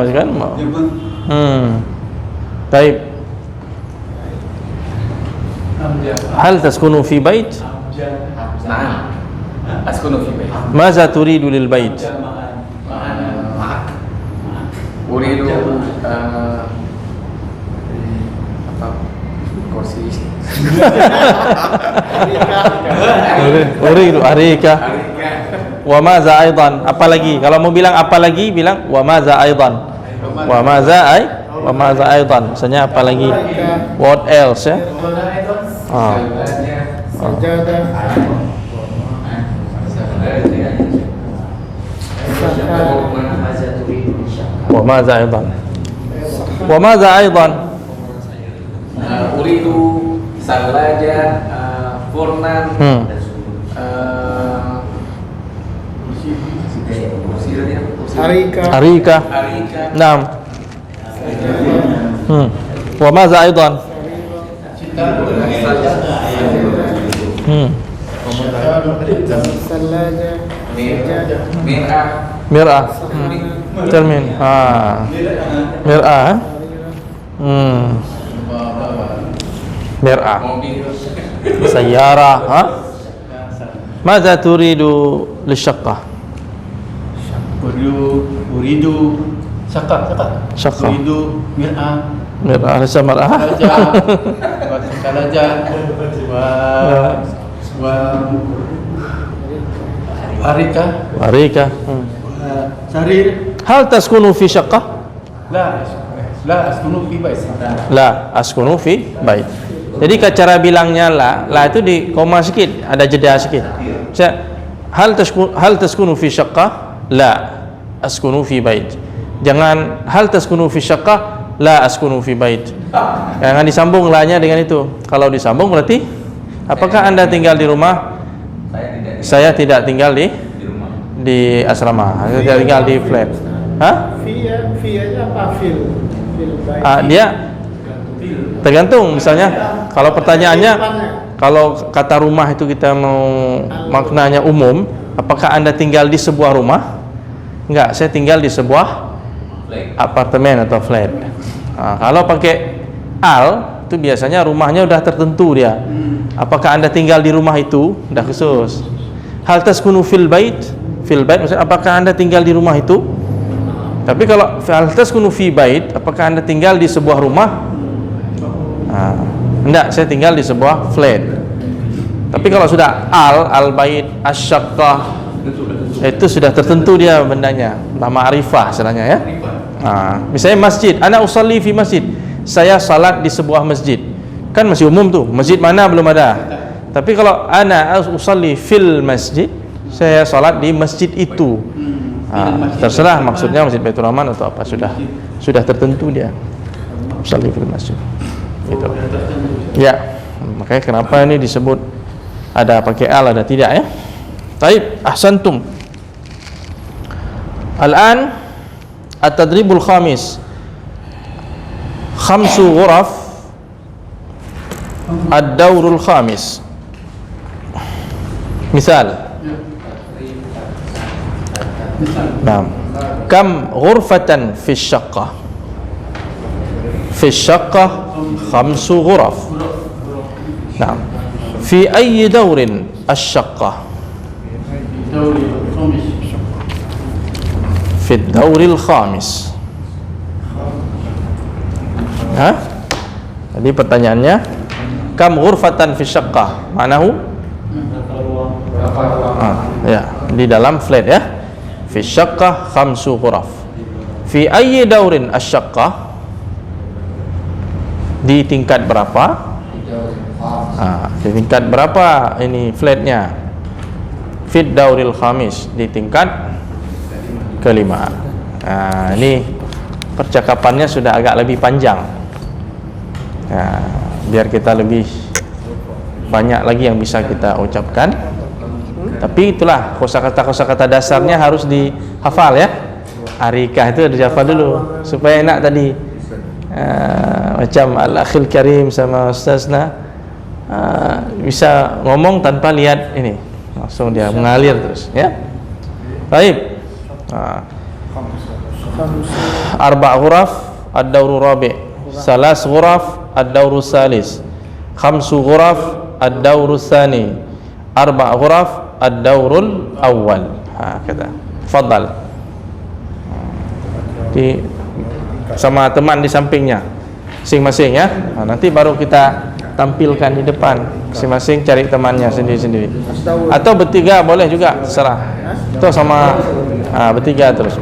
kan mau baik هل تسكن في بيت؟ نعم أسكن في بيت. ماذا تريد للبيت؟ أريد kursi. أريد أريكة. وماذا أيضا؟ apalagi? Kalau mau bilang apalagi bilang وماذا أيضا. وماذا أيضا. Misalnya apalagi? What else ya? وماذا أيضا وماذا أيضا أريد ثلاجة فرنا أريكة نعم وماذا أيضا مرآة termin مرآة مرآة سيارة ماذا تريد للشقة Uridu Syaqqa شقة Uridu mir'ah مرآة ليس مرآة Salaja wa أريكة Sarir هل تسكن في شقة La askunu fi bait. La askunu fi bait. Jadi cara bilangnya la itu di koma sedikit, ada jeda sedikit. Hal taskunu fi syaqqah? La askunu fi bait. Jangan hal taskunu fi syaqqah? La askunu fi bait. Jangan disambung la-nya dengan itu. Kalau disambung berarti apakah Anda tinggal di rumah? Saya tidak tinggal di asrama. Saya tidak tinggal di flat. Hah? Fi aja apa fil? Dia tergantung, misalnya kalau pertanyaannya kalau kata rumah itu kita mau maknanya umum, apakah Anda tinggal di sebuah rumah? Enggak, saya tinggal di sebuah apartemen atau flat. Kalau pakai al itu biasanya rumahnya udah tertentu dia. Apakah Anda tinggal di rumah itu? Udah khusus. Hal taskunu fil bait? Fil bait maksudnya apakah Anda tinggal di rumah itu? Tapi kalau hal taskunu fi bait, apakah Anda tinggal di sebuah rumah? Enggak, saya tinggal di sebuah flat. Tapi kalau sudah al bait, asyaqqah, itu sudah tertentu dia bendanya, ma'rifah istilahnya ya. Misalnya masjid, ana usalli fi masjid. saya salat di sebuah masjid. Kan masih umum tuh, masjid mana belum ada. Tapi kalau ana usalli fil masjid, saya salat di masjid itu. Terserah maksudnya Masjid Baitur Rahman atau apa, sudah tertentu dia. Usalli fil masjid. Gitu. Ya, makanya kenapa ini disebut ada pakai al, ada tidak ya? Taib, ahsantum. Al-an at-tadribul khamis. Khamsu ghuraf ad-dawrul khamis. Misal. Naam. Kam ghurfatan fi syaqqah? Fi syaqqah khamsu ghuraf. Naam. Fi ayyi dawrin asy-syaqqah? Fi ad-dawril khamis. Jadi pertanyaannya, kam ghurfatan fi syaqqah? Manahu? Ya, di dalam flat ya. Fi syaqqah khamsu ghuraf. Fi ayyi daurin asy-syaqqah? Di tingkat berapa? Di tingkat berapa ini flatnya? Fit dauril khamis, di tingkat kelima. Ini percakapannya sudah agak lebih panjang. Biar kita lebih banyak lagi yang bisa kita ucapkan. Tapi itulah kosakata dasarnya harus dihafal ya. Arikah itu harus dihafal dulu supaya enak tadi. Macam Al-Akhil Karim sama Ustazna bisa ngomong tanpa lihat ini, langsung dia mengalir terus ya. Baik. Arba' ghuraf ad-dawru rabi', salas ghuraf ad-dawru salis, khamsu ghuraf ad-dawru tsani, arba' ghuraf ad-dawrul awwal. Kata. Fadhal. Di sama teman di sampingnya masing-masing ya. Nanti baru kita tampilkan di depan, masing-masing cari temannya sendiri-sendiri. Atau bertiga boleh juga, terserah. Atau sama bertiga terus.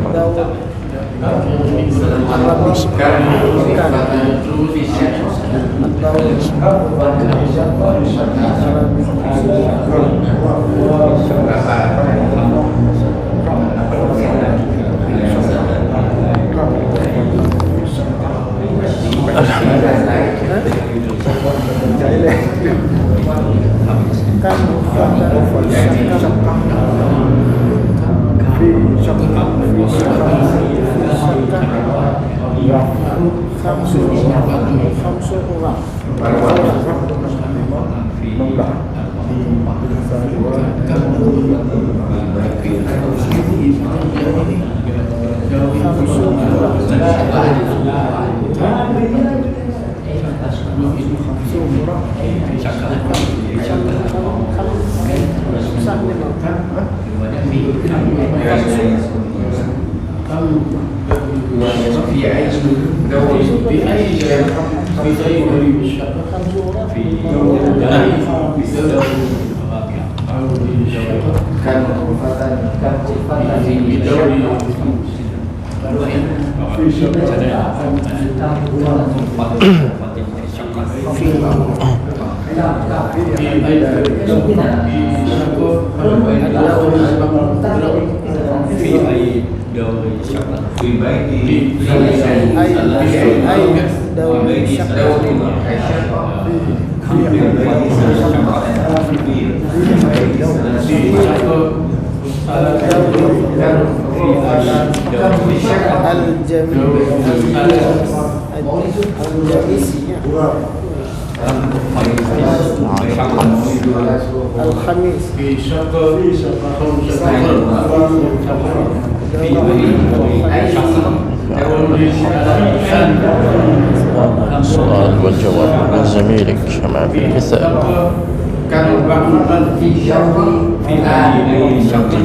السؤال والجواب من زميلك كما في المثال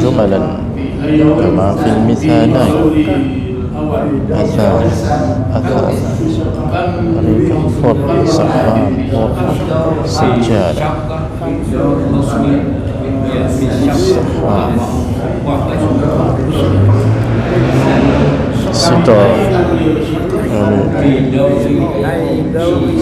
جملا كما في المثالين أثار طريق فرق صحراء سجالة صحراء ستارة في دوري أي دوري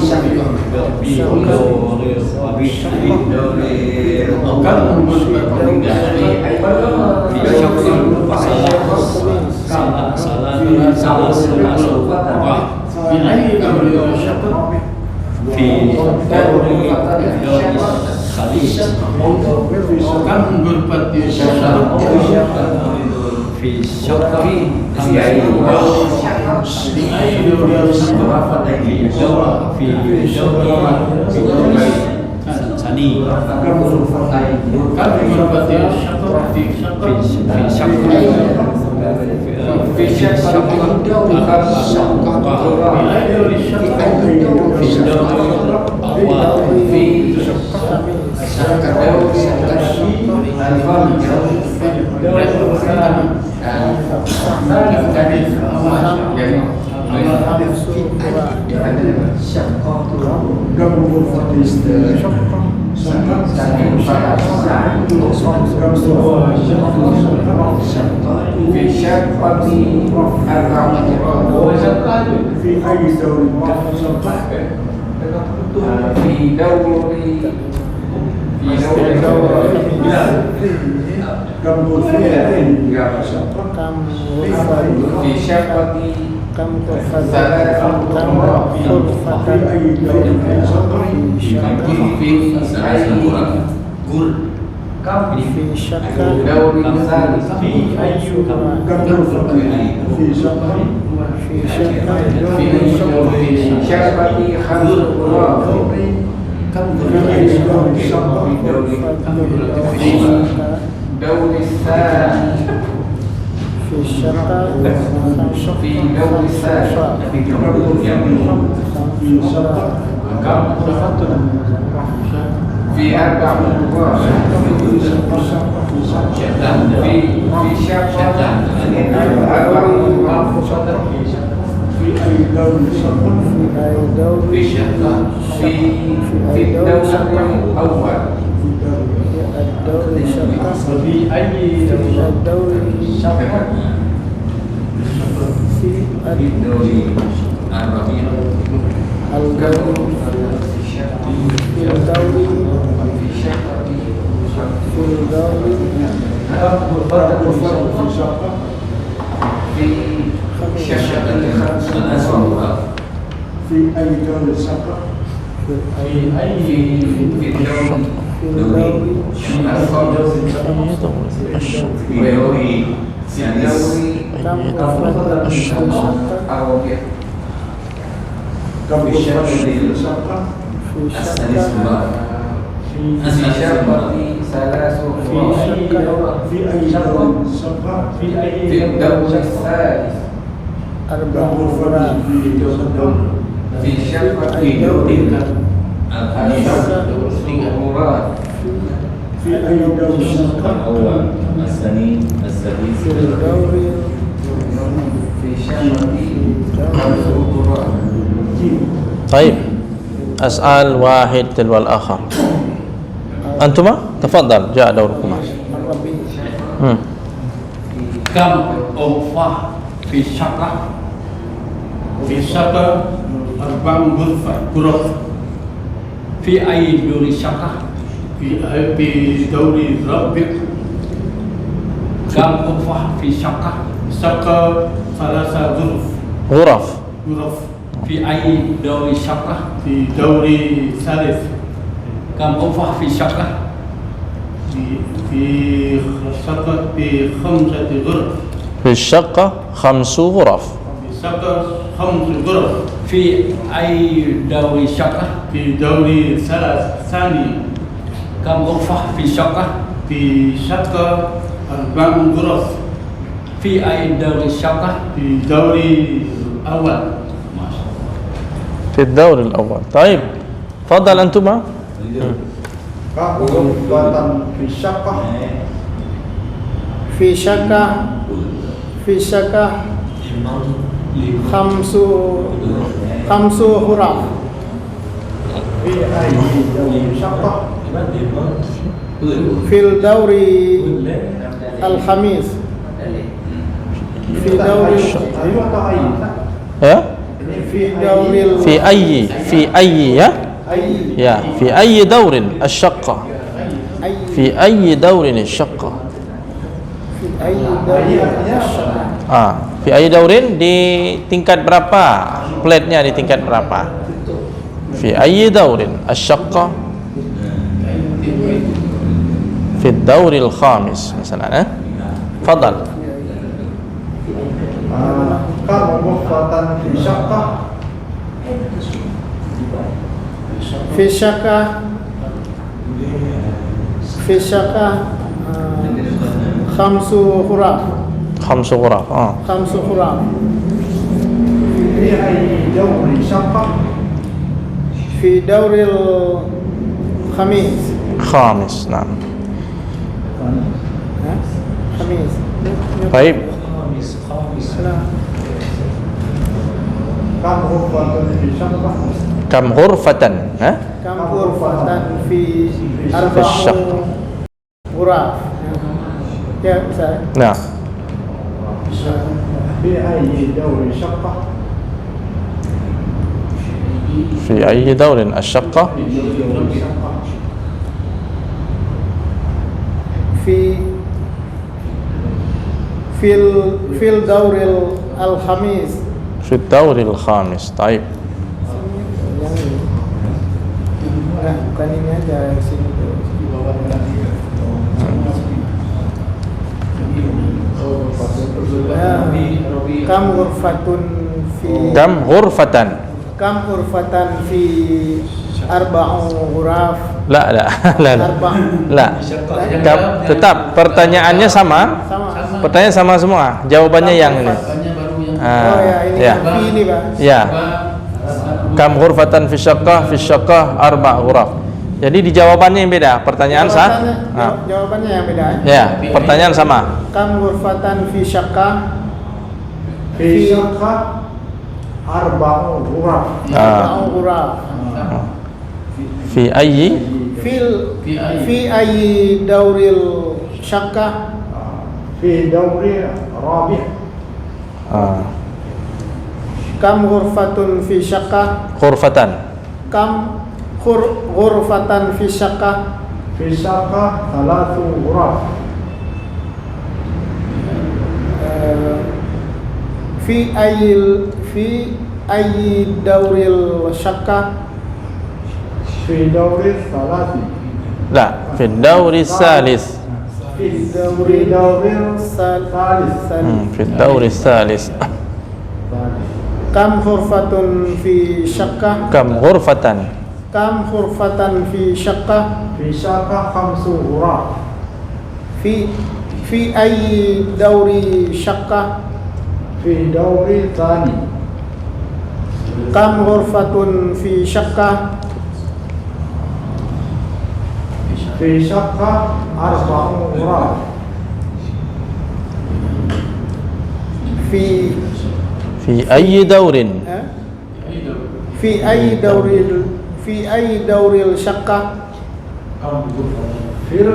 طيب أسأل واحد تلو الآخر أنتما تفضل جاء دوركما كم أوفى في الشقة أربع غرف في أي دور الشقة في دور ربع كم أوفى في الشقة ثلاثة غرف في أي دور الشقة في دور ثالث كم أوفى في الشقة في خمسة غرف في الشقة 5 غرف في الشقة 5 غرف في أي دور الشقة في دور ثاني كم غرفة في الشقة في شقة 4 غرف في أي دور الشقة في دور أول في الدور الأول. طيب تفضل أنتما. في شقة 5 غرف في الدور الخامس في دور Ya? fi ayyi ya ya fi ayyi daurin asyaqqa fi ayyi daurin asyaqqa fi ayyi daurin di tingkat berapa, plate-nya di tingkat berapa, fi ayyi daurin asyaqqa fi dauril khamis misalnya fadal. Kam ghurfatan fi syaqqah fi syaqqah fi syaqqah khamsu khuraf khamsu khuraf fi ayyi dawri syaqqah fi dauril khamis nah khamis baik. Kam ghurfatan fi syaqqah Kam ghurfatan kam ghurfatan fi syaqq. ghuraf ya Ustaz. Nah fi ayyi dawri syaqqah fi ayyi daurin asyaqqa fil dauril al-khamis fi dauril khamis. Taib. Nah, bukan ini aja sini tuh. Kam ghurfatan fi arba'u ghuraf. La. Tetap pertanyaannya sama. Pertanyaan sama semua. Jawabannya yang ini. Ini fi ini, Pak. Ya. Kam ghurfatan fi syaqqah arba' ghuraf. Jadi di jawabannya yang beda. Pertanyaan jawabannya yang beda. Ya, pertanyaan sama. Kam ghurfatan fi syaqqah arba'u ghuraf. Fi ayyi dauril syaqqah fi dauri rabi'. Kam ghurfatun fi syaqqah kam ghurfatan fi syaqqah thalathu ghuraf. Fi ayyi dauril syaqqah fi dauril salasi. La, fi dauri salis. Fi dauril salis. Fi dauri salis. Kam ghurfatun fi syaqqah Kam ghurfatan fi syaqqah khamsu ghuraf. Fi ayyi dauri syaqqah fi dauri tsani. Kam ghurfatun fi syaqqah arba'u ghuraf. Fi ayyi daurin fi ayyi dauril syaqqah fil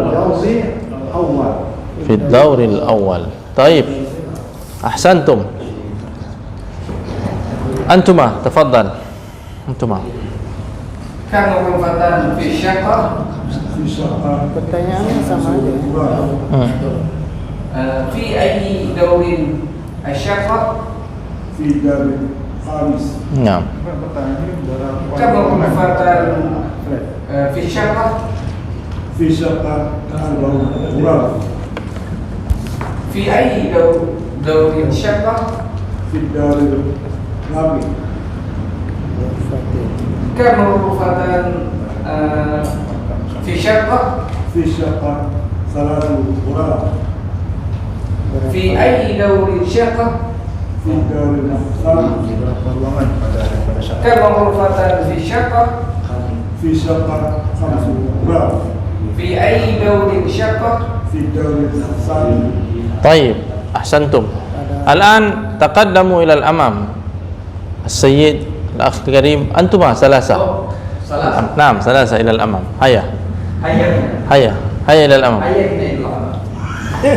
dauri awal. fi dauril awal. Taib. Ahsantum. Antuma, tafaddal. Antuma. Kam ghurfatan fi syaqqah Pertanyaannya sama aja. fi ayyi daurin asyaqqah في دار الخامس. Nah. kam ghurfatan fi syaqqah في شقة أربع غرف. fi ayyi daurin syaqqah في الدار الرابع. kam ghurfatan fi syaqqah في شقة ثلاث غرف. fi ayyi daurin syaqqah في الدار الخامس. kam ghurfatan fi syaqqah في شقة خمس غرف. fi ayyi daurin syaqqah في الدار الثاني. طيب أحسنتم. الآن تقدموا إلى الأمام. السيد الأخ الكريم أنتما ثلاثة. نعم ثلاثة إلى الأمام. هيا إلى الأمام. هيا إلى الأمام. لا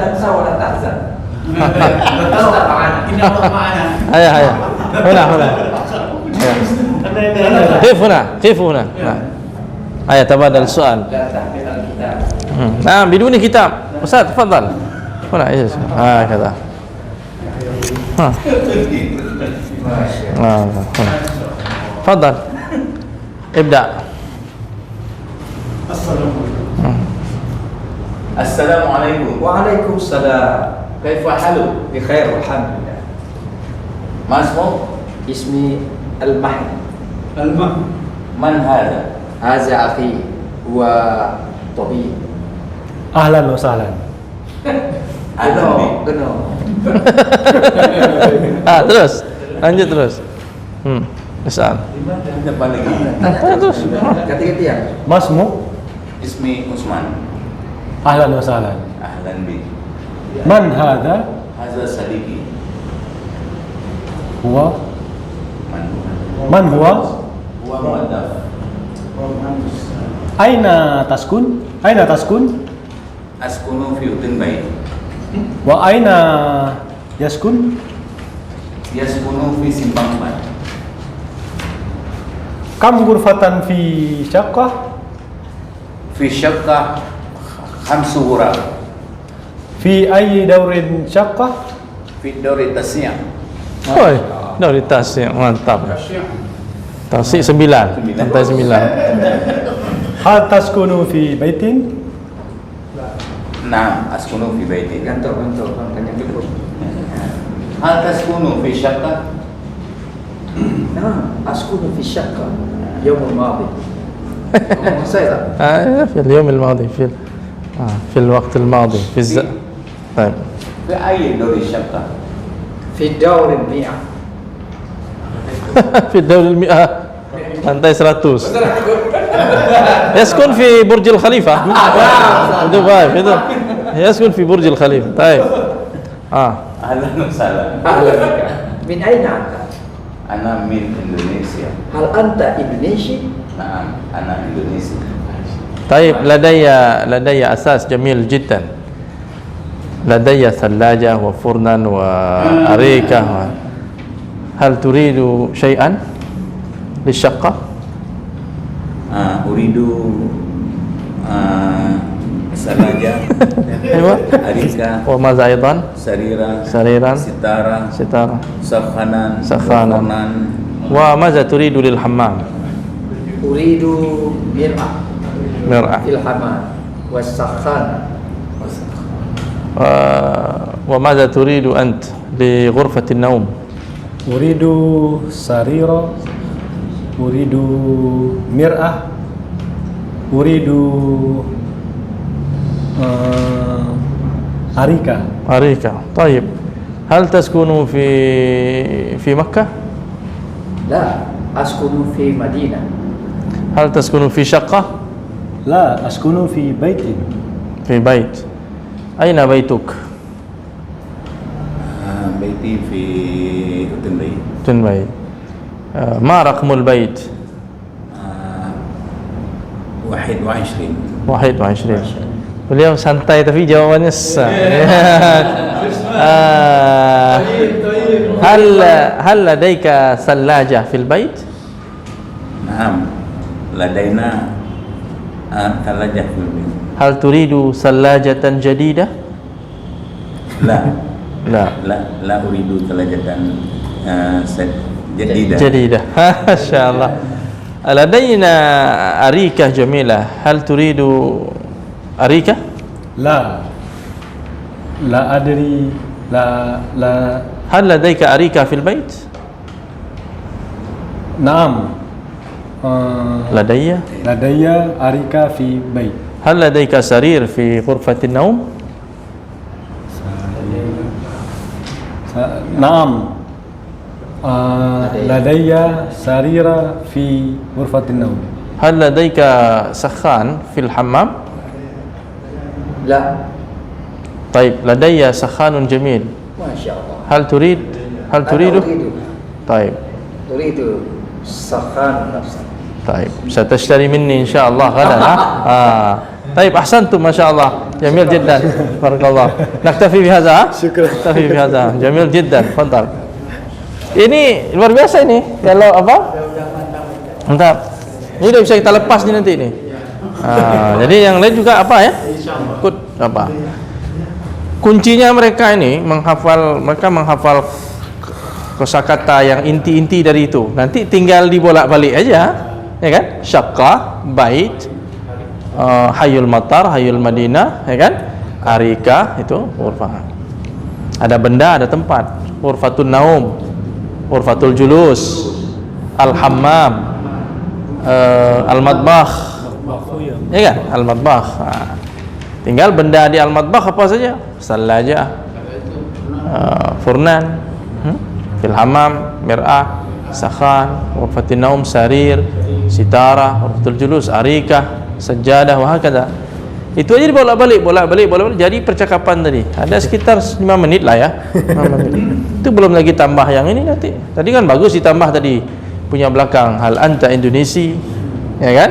تنسى ولا تحزن. Ini apa makna? Ayah, ayah. Huna. كيف هنا ayah تبادل السؤال نعم بدون كتاب أستاذ تفضل هنا هكذا تفضل ابدأ السلام عليكم. وعليكم السلام. كيف حالك؟ بخير والحمد لله. ما اسمك؟ اسمي المحي. من هذا؟ هذا أخي هو طبيب. أهلا وسهلا. Geno. terus lanjut terus Misal Depan lagi. terus Ganti-gantian. ما اسمك؟ Ismi Usman. أهلا وسهلا. Ahlan bi. من هذا؟ Hadza Sadiki. هو Man من هو؟ huwa mu'addaf. أين تسكن؟ أين تسكن؟ Askunu fi utin bait. وأين يسكن؟ Yaskunu fi simpang 4. كم غرفة في شقة؟ Fi syaqqah khamsu ghuraf. في أي دور شقة؟ Fi dawri tasya'. Oi, dari tasik mantap. Tasik 9, lantai 9. هل تسكن في بيت؟ Naam, askunu fi baiti. Gantor, tanya cukup. Hal taskunu fi syaqqah? Nah, أسكن في الشقة يوم الماضي. سيرة. في اليوم الماضي في الوقت الماضي طيب Fi ayyi dawri syaqqah? في الدور المئة. في الدولة المئة lantai 100 يسكن في برج الخليفة itu baik itu يسكن في برج الخليفة طيب Ahlan wa sahlan. أهلا بك. من أين أنت؟ Ana min Indonesia. هل أنت إندونيسي؟ Naam, ana Indonesia. طيب لدي أساس جميل جدا لدي ثلاجة وفرنا وأريكة هل تريد شيئا للشقة؟ Uridu salaja, أيوة arika, وماذا أيضا؟ sariran, ستارة sakhanan, Sakhanan. rokonan. وماذا تريد للحمام؟ أريد مرأة مرأة في الحمام والسخان. وماذا تريد أنت لغرفة النوم؟ أريد سريرة، أريد مرأة، أريد أريكة. طيب هل تسكن في مكة؟ لا، أسكن في مدينة. هل تسكن في شقة؟ لا، أسكن في بيت. في بيت. أين بيتك؟ Baiti fi Utenbai. تنبي. ما رقم البيت؟ 21. 21. Beliau santai tapi jawabannya sah. هل لديك ثلاجة في البيت؟ Naam, ladaina thalajah fil bait. هل تريد ثلاجة جديدة؟ La uridu thalajatan jadidah. جديدة. ما شاء الله. لدينا أريكة جميلة. هل تريد أريكة؟ لا أدري. لا. هل لديك أريكة في البيت؟ نعم. لدي أريكة في بيت. هل لديك سرير في غرفة النوم؟ نعم. لدي سريرة في غرفة النوم. هل لديك سخان في الحمام؟ لا. طيب لدي سخان جميل. ما شاء الله. هل تريده؟ أنا أريد. طيب أريد سخان نفسه. طيب ستشتري مني إن شاء الله غدا طيب أحسنتم ما شاء الله جميل جدا بارك الله نكتفي بهذا نكتفي بهذا جميل جدا تفضل. Ini luar biasa ini kalau apa mantap ini udah bisa kita lepas nih nanti ini. Jadi yang lain juga apa ya ikut apa kuncinya mereka ini mereka menghafal kosakata yang inti-inti dari itu, nanti tinggal dibolak-balik aja ya kan. Syaqqa, bait, hayul matar, hayul madinah ya kan, arika itu urfa, ada benda ada tempat, urfatun naum, urfatul julus, al-hammam, al-matbakh ya kan, al-matbakh. Tinggal benda di al-matbakh apa saja, sallaja, furnan, fil hammam, mir'ah, sakhan, urfatin naum, sarir, sitara, urfatul julus, arikah, sajadah, wahakadha. Itu aja dibolak-balik jadi percakapan tadi ada sekitar 5 menit lah ya. 5 menit. Itu belum lagi tambah yang ini nanti. Tadi kan bagus ditambah tadi punya belakang hal anta Indonesi ya kan.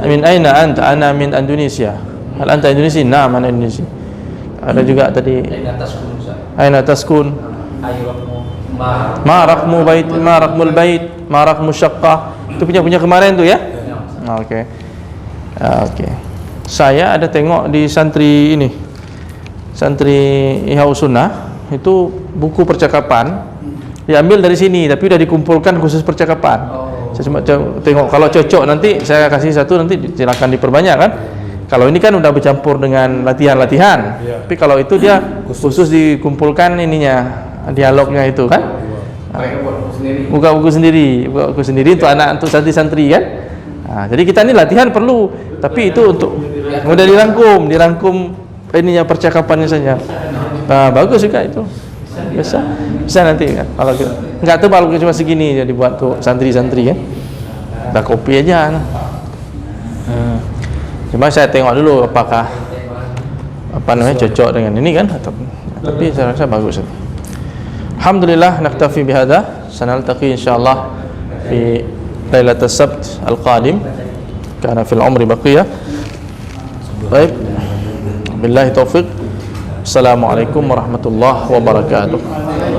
Min aina anta? Ana min Indonesia. Hal anta Indonesia? Naam ana Indonesia. Ada juga tadi aina taskun, ma raqmu bait, ma raqmul bait, ma raqmu syaqqah. Itu punya kemarin tuh ya. Oke. Saya ada tengok di santri ini, santri Ihya Sunnah itu buku percakapan diambil dari sini tapi udah dikumpulkan khusus percakapan. Saya cuma tengok kalau cocok nanti saya kasih satu, nanti silakan diperbanyak kan. Kalau ini kan udah bercampur dengan latihan-latihan, tapi kalau itu dia khusus dikumpulkan ininya, dialognya itu kan. Buka buku sendiri untuk anak, untuk santri-santri kan. Jadi kita ini latihan perlu, tapi itu untuk mudah dirangkum ininya percakapannya saja. Bagus juga itu. Bisa nanti kan. Kalau enggak tebal cuma segini jadi buat tuh santri-santri kan. Dah kopi aja. Cuma saya tengok dulu apakah cocok dengan ini kan, tapi saya rasa bagus. Alhamdulillah naktafi bihadza, sanaltaqi insyaallah fi lailatul sabt al-qadim kana fil umri baqiyah. Baik. Billahi taufiq. Assalamualaikum warahmatullahi wabarakatuh.